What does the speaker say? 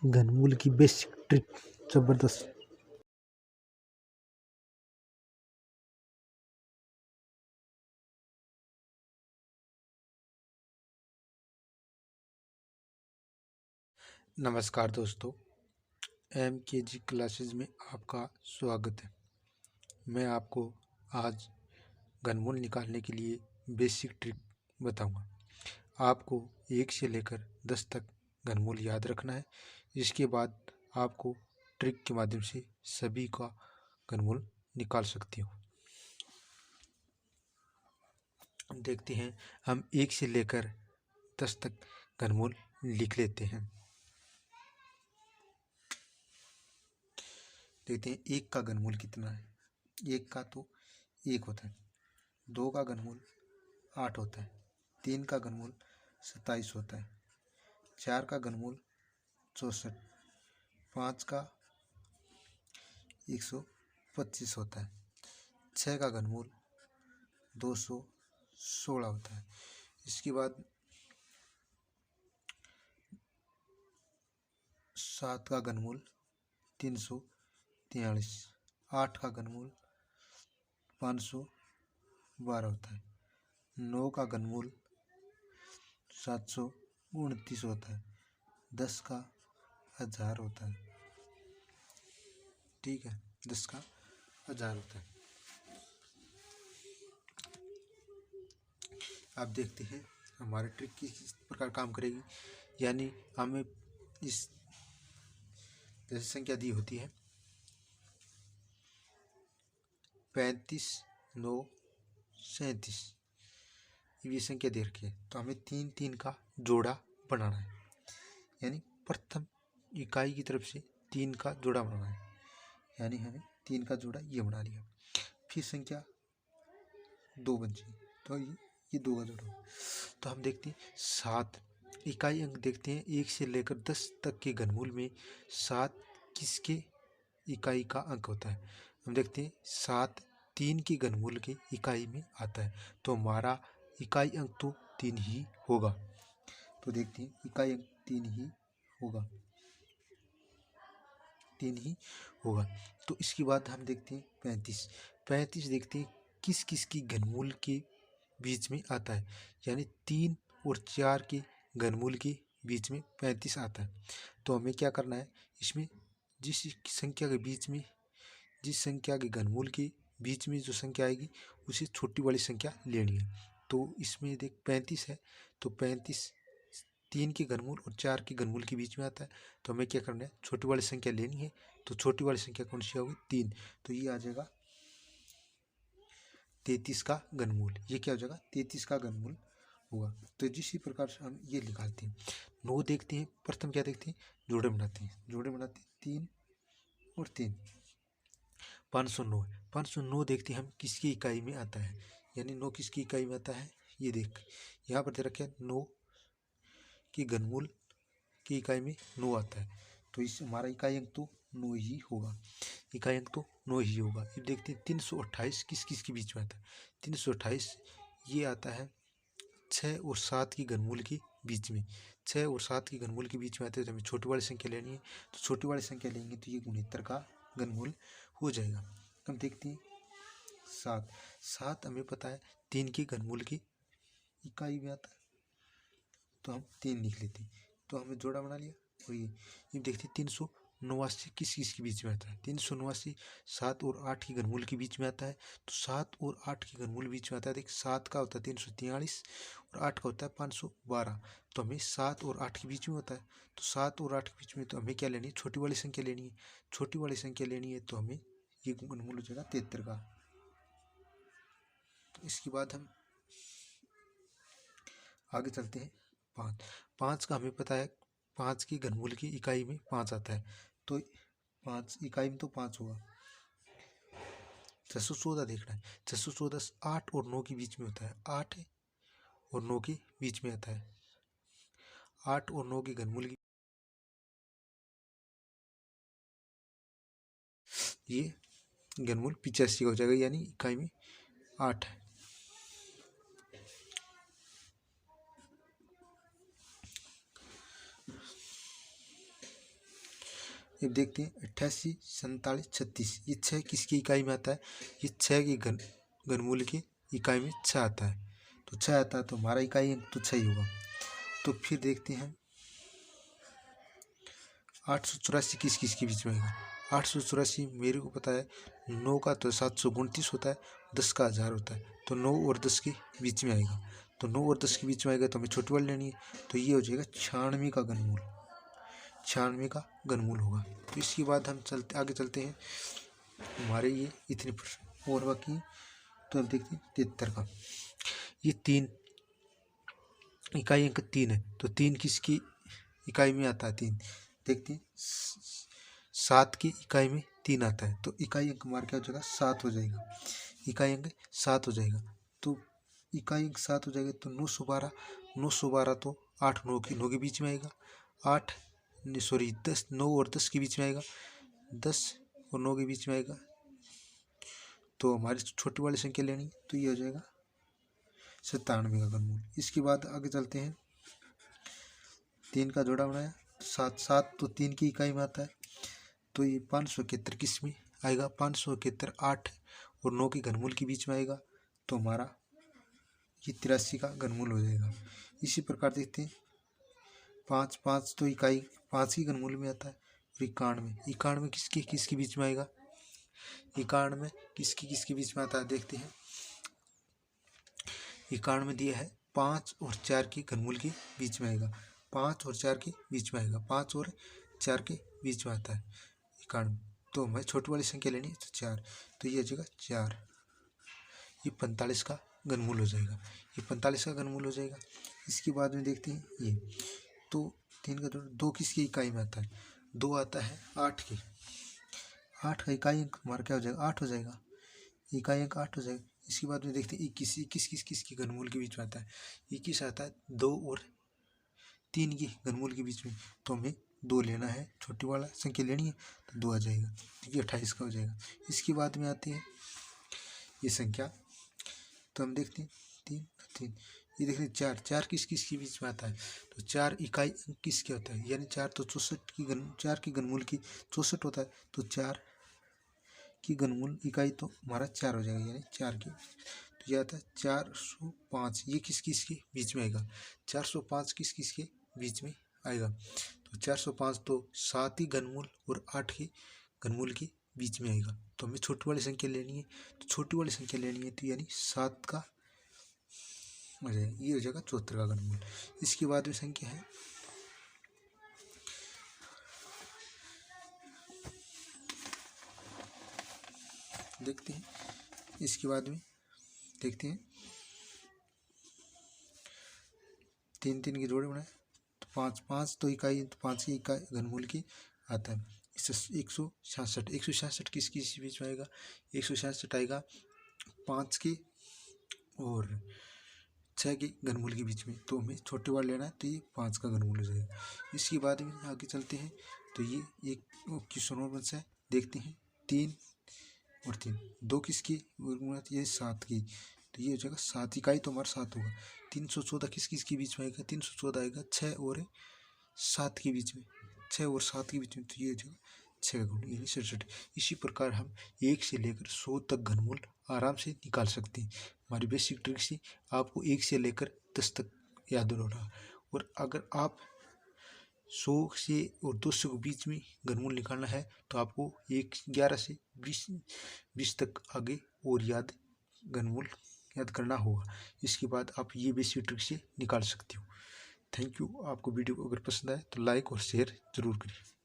घनमूल की basic trick जबरदस्त। नमस्कार दोस्तों, MKG क्लासेस में आपका स्वागत है। मैं आपको आज घनमूल निकालने के लिए बेसिक ट्रिक बताऊंगा। आपको 1 से लेकर 10 तक घनमूल याद रखना है। इसके बाद आपको ट्रिक के माध्यम से सभी का घनमूल निकाल सकते हो। देखते हैं, हम 1 से लेकर 10 तक घनमूल लिख लेते हैं। देखते हैं 1 का घनमूल कितना है। 1 का तो 1 होता है। 2 का घनमूल 8 होता है। 3 का घनमूल 27 होता है। 4 का घनमूल 64, 5 का 125 होता है। 6 का घनमूल 216 होता है। इसके बाद 7 का घनमूल 343, 8 का घनमूल 512 होता है। 9 का घनमूल 729 होता है। 10 का 1000 होता है। ठीक है, 10 का 1000 होता है। आप देखते हैं हमारी ट्रिक किस प्रकार काम करेगी। यानी हमें इस जैसे संख्या दी होती है 35, 9, 37, ये संख्या दे रखी है, तो हमें 3 3 का जोड़ा बनाना है। यानी प्रथम इकाई की तरफ से 3 का जोड़ा बनाना है। यानी हमें 3 का जोड़ा ये बना लिया। फिर संख्या 2 बची, तो ये 2 का जोड़ा हो। तो हम देखते हैं 7 इकाई अंक देखते हैं। 1 से लेकर 10 तक के घनमूल में 7 किसके इकाई का अंक होता है। हम देखते हैं 7 3 की घनमूल के इकाई में आता है, तो हमारा इकाई अंक तो 3 ही होगा। तो देखते हैं इकाई अंक 3 ही होगा, 3 ही होगा। तो इसके बाद हम देखते हैं 35। 35 देखते हैं किस किस की घनमूल के बीच में आता है। यानी 3 और 4 के घनमूल के बीच में 35 आता है। तो हमें क्या करना है, इसमें जिस संख्या के बीच में, जिस संख्या के घनमूल के बीच में जो संख्या आएगी उसे छोटी वाली संख्या लेनी है। तो इसमें देख 35 है, तो 35 3 के घनमूल और 4 के घनमूल के बीच में आता है। तो हमें क्या करना है, छोटी वाली संख्या लेनी है। तो छोटी वाली संख्या कौन सी होगी, 3। तो ये आ जाएगा 33 का घनमूल। ये क्या हो जाएगा, 33 का घनमूल होगा। तो जिसी प्रकार से हम ये निकालते हैं। 9 देखते हैं, प्रथम क्या देखते हैं, जोड़े बनाते हैं। जोड़े बनाते हैं 3 और 3, 509 है। 509 देखते हैं हम किसकी इकाई में आता है। यानी 9 किसकी इकाई में आता है, ये देख यहाँ पर दे रखे 9 की घनमूल की इकाई में 9 आता है। तो इस हमारा इकाई अंक तो 9 ही होगा। इकाई अंक तो 9 ही होगा। अब देखते हैं 328 किस किस के बीच में आता है। 328 ये आता है 6 और 7 की घनमूल के बीच में। 6 और 7 की घनमूल के बीच में आते हैं, तो हमें छोटी वाली संख्या लेनी है। तो छोटी वाली संख्या लेंगे तो ये 69 का घनमूल हो जाएगा। हम देखते हैं 7। 7 हमें पता है 3 की घनमूल की इकाई में आता है, तो हम 3 लिख लेते हैं। तो हमें जोड़ा बना लिया। और ये देखते हैं 389 किस किस के बीच में आता है। 389 7 और 8 की घनमूल के बीच में आता है। तो 7 और 8 की घनमूल बीच में आता है। देख 7 का होता है 343 और 8 का होता है 512। तो हमें 7 और 8 के बीच में होता है। तो 7 और 8 के बीच में, तो हमें क्या लेनी है, छोटी वाली संख्या लेनी है। छोटी वाली संख्या लेनी है, तो हमें ये घनमूल हो जाएगा 73 का। तो इसके बाद हम आगे चलते हैं। 5 5 का हमें पता है 5 की घनमूल की इकाई में 5 आता है। तो 5 इकाई में तो 5 होगा। 614 देखना है। 614 8 और 9 के बीच में होता है। 8 और 9 के बीच में आता है। 8 और 9 की घनमूल की ये घनमूल 85 का हो जाएगा। यानी इकाई में 8 है। अब देखते हैं 88, 47, 36, ये 6 किसकी इकाई में आता है? ये 6 की घनमूल की इकाई में 6 आता है। तो 6 आता है तो हमारा इकाई अंक तो 6 ही होगा। तो फिर देखते हैं 884 किस किस के बीच में आएगा? 884 मेरे को पता है 9 का तो 729 होता है, 10 का 1000 होता है, तो 9 और 10 के बीच में आएगा। तो 9 और 10 के बीच में आएगा तो हमें छोटी वाली लेनी है, तो ये हो जाएगा 96 का घनमूल। 96 का घनमूल होगा। तो इसके बाद हम आगे चलते हैं। हमारे ये इतने प्रश्न और बाकी हैं। तो अब देखते हैं 73 का। ये 3 इकाई अंक 3 है, तो 3 किसकी इकाई में आता है? 3 देखते हैं 7 की इकाई में 3 आता है, तो इकाई अंक हमारा क्या हो जाएगा? 7 हो जाएगा। इकाई अंक 7 हो जाएगा। तो इकाई अंक 7 हो जाएगा तो 912, 912 तो 8 9 के बीच में आएगा। 10 9 और 10 के बीच में आएगा, 10 और 9 के बीच में आएगा। तो हमारी छोटी वाली संख्या लेनी है, तो ये हो जाएगा 97 का घनमूल। इसके बाद आगे चलते हैं। 3 का जोड़ा बनाया, 7 7 तो 3 की इकाई में आता है, तो ये 571 किस में आएगा? 571 8 और 9 के घनमूल के बीच में आएगा, तो हमारा ये 83 का घनमूल हो जाएगा। इसी प्रकार देखते हैं 5 5 तो इकाई 5 की घनमूल में आता है, और 91 किसके बीच में आएगा? 91 किसके बीच में आता है? देखते हैं 91 दिया है 5 और 4 की घनमूल के बीच में आएगा। 5 और 4 के बीच में आएगा, 5 और 4 के बीच में आता है 91। तो हमें छोटी वाली संख्या लेनी है, तो 4, तो ये हो जाएगा 4। ये 45 का घनमूल हो जाएगा। ये 45 का घनमूल हो जाएगा। इसके बाद में देखते हैं ये, तो 3 का 2 किसकी इकाई में आता है? 2 आता है 8 की। 8 का इकाई अंक हमारा क्या हो जाएगा? 8 हो जाएगा। इकाई अंक 8 हो जाएगा। इसके बाद में देखते हैं 21 किसकी घनमूल के बीच में आता है? 21 आता है 2 और 3 की घनमूल के बीच में, तो हमें 2 लेना है, छोटी वाला संख्या लेनी है, तो 2 आ जाएगा, तो ये 28 का हो जाएगा। इसके बाद में आती है ये संख्या, तो हम देखते हैं 3 ये देखते हैं 4 किसके बीच में आता है? तो 4 इकाई अंक किसके होता है? यानी 4 तो 4 की घनमूल की 64 होता है, तो 4 की घनमूल इकाई तो हमारा 4 हो जाएगा, यानी 4 की। तो यह आता है 405, ये किसके बीच में आएगा? 405 किसके बीच में आएगा? तो 405 तो 7 की घनमूल और 8 की घनमूल के बीच में आएगा, तो हमें छोटी वाली संख्या लेनी है। तो छोटी वाली संख्या लेनी है, तो यानी 7 का हो जाएगा, ये हो जाएगा 74 का घनमूल। इसके बाद में संख्या है देखते हैं। इसके बाद में देखते हैं 3 3 के जोड़े बनाए, तो 5 तो इकाई, तो 5 की इकाई घनमूल की आता है। 166 किसके बीच में आएगा? 166 आएगा 5 की और 6 की घनमूल के बीच में, तो हमें छोटे वाला लेना है, तो ये 5 का घनमूल हो जाएगा। इसके बाद में आगे चलते हैं, तो ये एक क्वेश्चन और बनता है। देखते हैं 3 और 3 2 किसकी ये 7 की, तो ये हो जाएगा 7 इकाई, तो हमारा 7 होगा। 314 किसके बीच में आएगा? 314 आएगा 6 और 7 के बीच में, 6 और 7 के बीच में, तो ये हो जाएगा 6 का घनमूल यानी 67। इसी प्रकार हम 1 से लेकर 100 तक घनमूल आराम से निकाल सकते हैं। हमारी बेसिक ट्रिक से आपको 1 से लेकर 10 तक याद होगा, और अगर आप 100 से और 200 के बीच में घनमूल निकालना है, तो आपको 11 से 20 तक आगे और घनमूल याद करना होगा। इसके बाद आप ये बेसिक ट्रिक से निकाल सकते हो। Thank you. आपको वीडियो अगर पसंद आए तो लाइक और शेयर ज़रूर करिए।